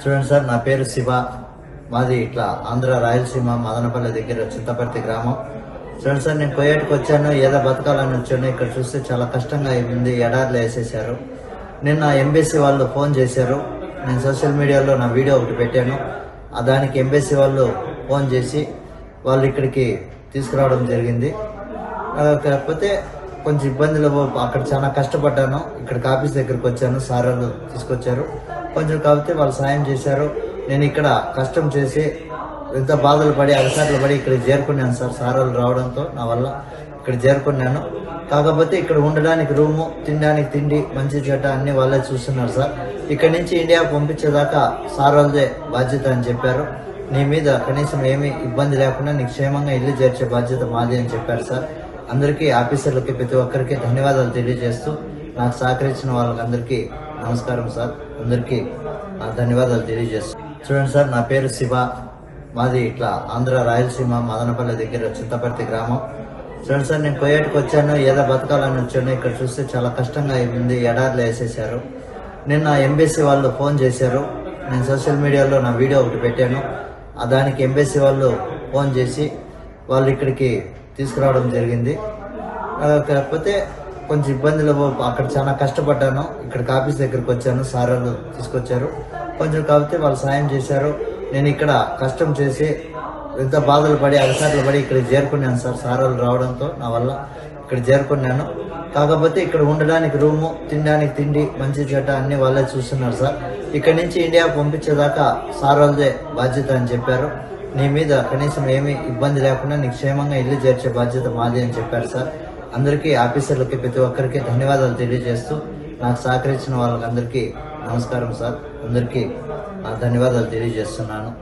చూడండి సార్, నా పేరు శివ. మాది ఇట్లా ఆంధ్ర రాయలసీమ మదనపల్లి దగ్గర చింతపర్తి గ్రామం. చూడండి సార్, నేను కొయ్యేటికి వచ్చాను, ఏదో బతకాలని వచ్చాను. ఇక్కడ చూస్తే చాలా కష్టంగా ఉంది, ఎడార్లు వేసేసారు. నిన్న ఎంబీసీ వాళ్ళు ఫోన్ చేశారు. నేను సోషల్ మీడియాలో నా వీడియో ఒకటి పెట్టాను. దానికి ఎంబీసీ వాళ్ళు ఫోన్ చేసి వాళ్ళు ఇక్కడికి తీసుకురావడం జరిగింది. కాకపోతే కొంచెం ఇబ్బందులు, అక్కడ చాలా కష్టపడ్డాను. ఇక్కడికి ఆఫీస్ దగ్గరికి వచ్చాను, సార్ వాళ్ళు తీసుకొచ్చారు. కొంచెం కాకపోతే వాళ్ళు సాయం చేశారు. నేను ఇక్కడ కష్టం చేసి ఎంత బాధలు పడి అలసాట్లు పడి ఇక్కడ చేరుకున్నాను సార్. సార్ వాళ్ళు రావడంతో నా వల్ల ఇక్కడ చేరుకున్నాను. కాకపోతే ఇక్కడ ఉండడానికి రూము, తినడానికి తిండి, మంచి చెడ్డ అన్ని వాళ్ళే చూస్తున్నారు సార్. ఇక్కడి నుంచి ఇండియా పంపించేదాకా సార్ వాళ్ళదే బాధ్యత అని చెప్పారు. నీ మీద కనీసం ఏమీ ఇబ్బంది లేకుండా నీకు క్షేమంగా ఇల్లు చేర్చే బాధ్యత మాది అని చెప్పారు సార్. అందరికీ, ఆఫీసర్లకి, ప్రతి ఒక్కరికి ధన్యవాదాలు తెలియజేస్తూ నాకు సహకరించిన వాళ్ళకందరికీ నమస్కారం సార్. అందరికీ నా ధన్యవాదాలు తెలియజేస్తూ. చూడండి సార్, నా పేరు శివ. మాది ఇట్లా ఆంధ్ర రాయలసీమ మదనపల్లి దగ్గర చింతపర్తి గ్రామం. చూడండి సార్, నేను కొయ్యేటికి వచ్చాను, ఏదో బతకాలని వచ్చాను. ఇక్కడ చూస్తే చాలా కష్టంగా ఉంది, ఎడార్లు వేసేసారు. నిన్న ఎంబీసీ వాళ్ళు ఫోన్ చేశారు. నేను సోషల్ మీడియాలో నా వీడియో ఒకటి పెట్టాను. దానికి ఎంబీసీ వాళ్ళు ఫోన్ చేసి వాళ్ళు ఇక్కడికి తీసుకురావడం జరిగింది. కాకపోతే కొంచెం ఇబ్బందులు, అక్కడ చాలా కష్టపడ్డాను. ఇక్కడికి ఆఫీస్ దగ్గరికి వచ్చాను, సార్ వాళ్ళు తీసుకొచ్చారు. కొంచెం కాకపోతే వాళ్ళు సాయం చేశారు. నేను ఇక్కడ కష్టం చేసి ఎంత బాధలు పడి అలసాట్లు పడి ఇక్కడ చేరుకున్నాను సార్. సార్ వాళ్ళు రావడంతో నా వల్ల ఇక్కడ చేరుకున్నాను. కాకపోతే ఇక్కడ ఉండడానికి రూము, తినడానికి తిండి, మంచి చెడ్డ అన్ని వాళ్ళే చూస్తున్నారు సార్. ఇక్కడ నుంచి ఇండియా పంపించేదాకా సార్ వాళ్ళదే బాధ్యత అని చెప్పారు. నీ మీద కనీసం ఏమీ ఇబ్బంది లేకుండా నీకు క్షేమంగా ఇల్లు చేర్చే బాధ్యత మాది అని చెప్పారు సార్. అందరికీ, ఆఫీసర్లకి, ప్రతి ఒక్కరికి ధన్యవాదాలు తెలియజేస్తూ నాకు సహకరించిన వాళ్ళకందరికీ నమస్కారం సార్. అందరికీ నా ధన్యవాదాలు తెలియజేస్తున్నాను.